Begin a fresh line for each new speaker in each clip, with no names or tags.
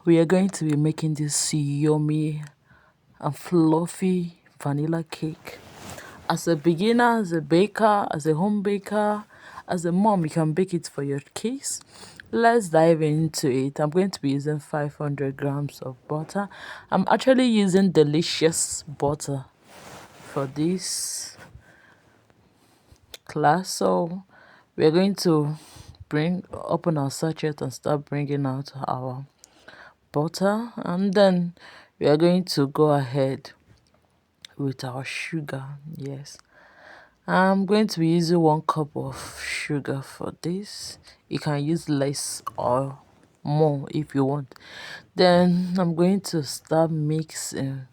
We are going to be making this yummy and fluffy vanilla cake. As a beginner, as a baker, as a home baker, as a mom, you can bake it for your kids. Let's dive into it. I'm going to be using 500 grams of butter. I'm actually using delicious butter for this class. So we're going to bring open our sachet and start bringing out our butter, and then we are going to go ahead with our sugar. Yes, I'm going to be using 1 cup of sugar for this. You can use less or more if you want. Then I'm going to start mixing.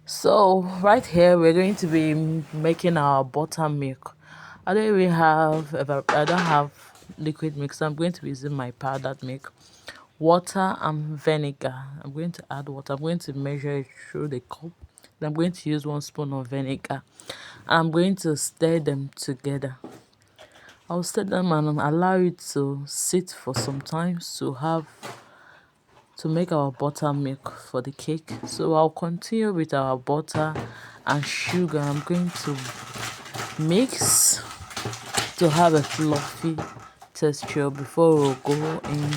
So right here we're going to be making our buttermilk. I don't have liquid mix, so I'm going to be using my powdered milk, water and vinegar. I'm going to add water. I'm going to measure it through the cup. Then I'm going to use 1 spoon of vinegar. I'm going to stir them together. I'll stir them and allow it to sit for some time to make our buttermilk for the cake. So I'll continue with our butter and sugar. I'm going to mix to have a fluffy texture before we'll go in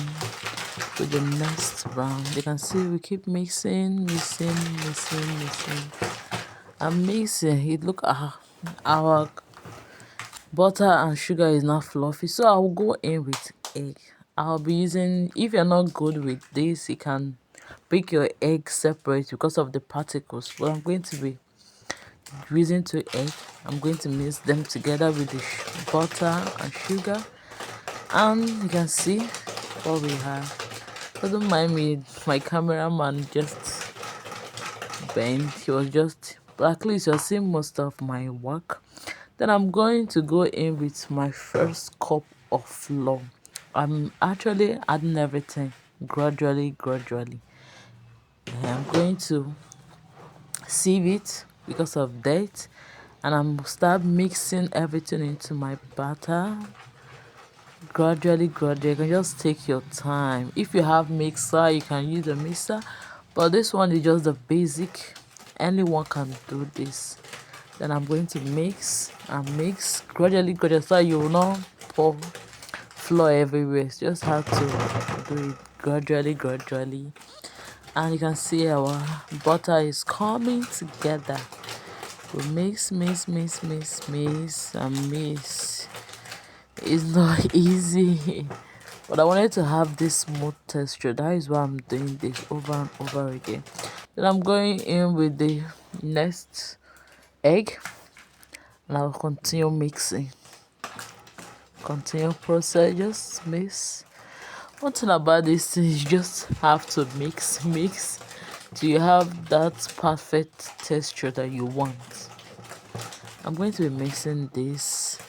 with the next round. You can see we keep mixing and mixing it. Look, our butter and sugar is not fluffy, so I'll go in with egg. I'll be using, if you're not good with this, you can break your egg separate because of the particles, but I'm going to be using 2 eggs. I'm going to mix them together with the butter and sugar, and you can see what we have. So don't mind me, my cameraman just bent. He was just, but at least you're seeing most of my work. Then I'm going to go in with my first cup of flour. I'm actually adding everything gradually. I'm going to sieve it because of that, and I'm start mixing everything into my batter gradually. You can just take your time. If you have mixer, you can use a mixer, but this one is just the basic. Anyone can do this. Then I'm going to mix and mix gradually so you will not pour flour everywhere. You just have to do it gradually, and you can see our butter is coming together. We mix and mix. It's not easy, but I wanted to have this smooth texture. That is why I'm doing this over and over again. Then I'm going in with the next egg, and I'll continue mixing. Continue process, just mix. One thing about this thing is you just have to mix till you have that perfect texture that you want. I'm going to be mixing this.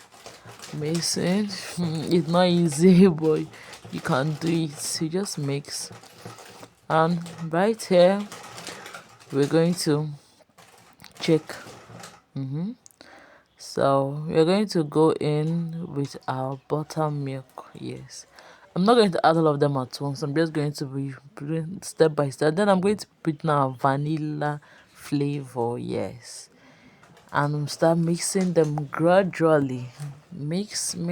Mixing, it's not easy, but you can do it. You just mix, and right here we're going to check. So we're going to go in with our buttermilk. Yes, I'm not going to add all of them at once. I'm just going to be doing step by step. Then I'm going to put now vanilla flavor. Yes, and start mixing them gradually. Mix, and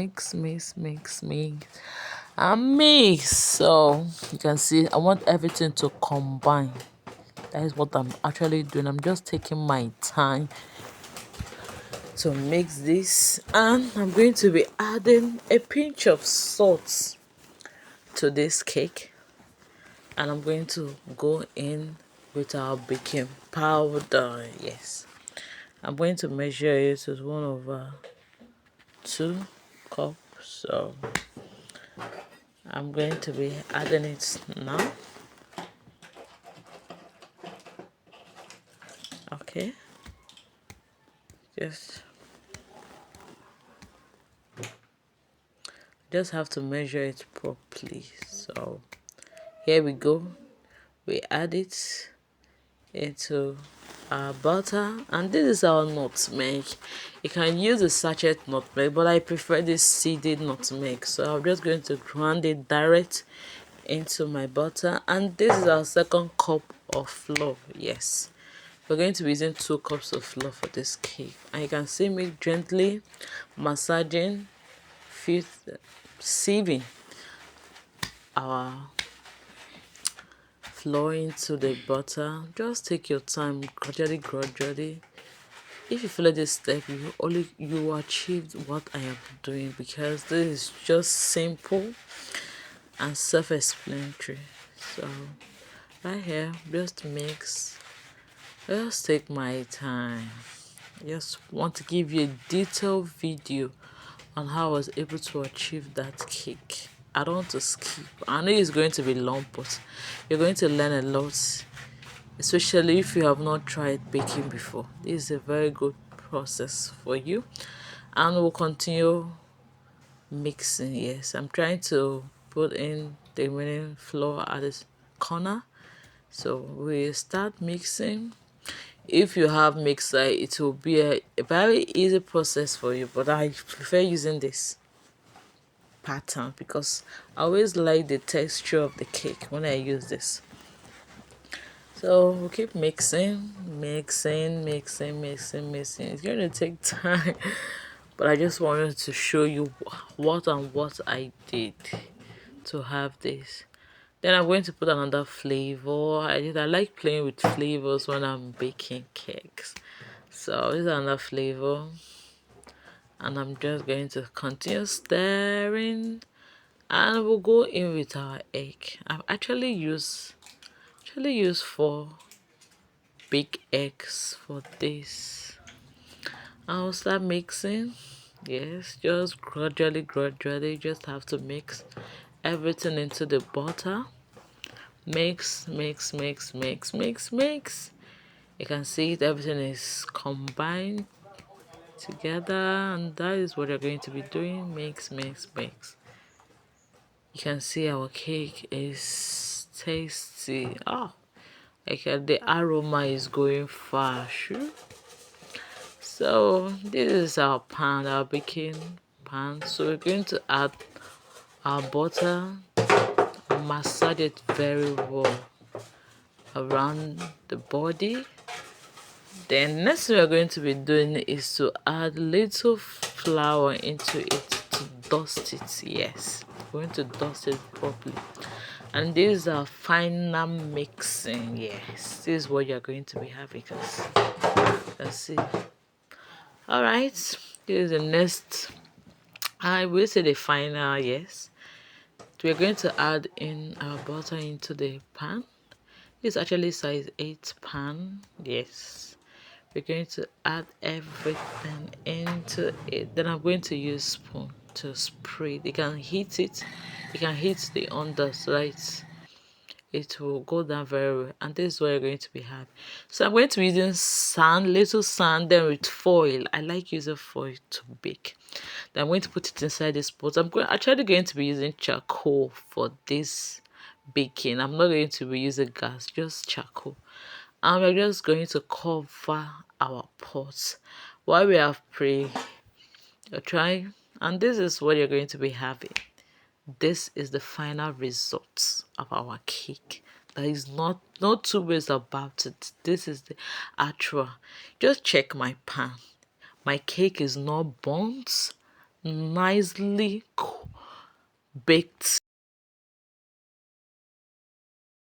mix. So you can see I want everything to combine. That is what I'm actually doing. I'm just taking my time to mix this, and I'm going to be adding a pinch of salt to this cake, and I'm going to go in with our baking powder. Yes, I'm going to measure it as 1/2 cup. So I'm going to be adding it now. Okay, just have to measure it properly. So here we go. We add it. into our butter, and this is our nutmeg. You can use a sachet nutmeg, but I prefer this seeded nutmeg, so I'm just going to grind it direct into my butter. And this is our second cup of flour. Yes, we're going to be using 2 cups of flour for this cake, and you can see me gently massaging, sieving our flour into the butter. Just take your time, gradually. If you follow this step, you will achieve what I am doing, because this is just simple and self-explanatory. So right here, just mix. Just take my time. I just want to give you a detailed video on how I was able to achieve that cake. I don't want to skip. I know it's going to be long, but you're going to learn a lot, especially if you have not tried baking before. This is a very good process for you, and we'll continue mixing. Yes, I'm trying to put in the remaining flour at this corner, so we start mixing. If you have mixer, it will be a very easy process for you, but I prefer using this pattern because I always like the texture of the cake when I use this. So we'll keep mixing. It's going to take time, but I just wanted to show you what I did to have this. Then I'm going to put another flavor. I like playing with flavors when I'm baking cakes. So this is another flavor, and I'm just going to continue stirring, and we'll go in with our egg. I've actually used 4 big eggs for this. I'll start mixing. Yes, just gradually, just have to mix everything into the butter. Mix. You can see it, everything is combined together, and that is what you're going to be doing. Mix. You can see our cake is tasty. Oh, the aroma is going far. Sure. So this is our pan, our baking pan. So we're going to add our butter, massage it very well around the body. Then next thing we're going to be doing is to add little flour into it to dust it. Yes, we're going to dust it properly. And this is our final mixing. Yes, this is what you're going to be having. Let's see. All right, this is the next. I will say the final. Yes, we're going to add in our butter into the pan. It's actually size 8 pan. Yes, we're going to add everything into it. Then I'm going to use spoon to spray. You can heat it. You can heat the under so that it will go down very well, and this is what you're going to be having. So I'm going to be using sand, little sand, then with foil. I like using foil to bake. Then I'm going to put it inside this pot. Actually going to be using charcoal for this baking. I'm not going to be using gas, just charcoal. And we're just going to cover our pot while we have prayed. You're trying, and this is what you're going to be having. This is the final result of our cake. There is no two ways about it. This is the actual. Just check my pan. My cake is not burnt, nicely baked.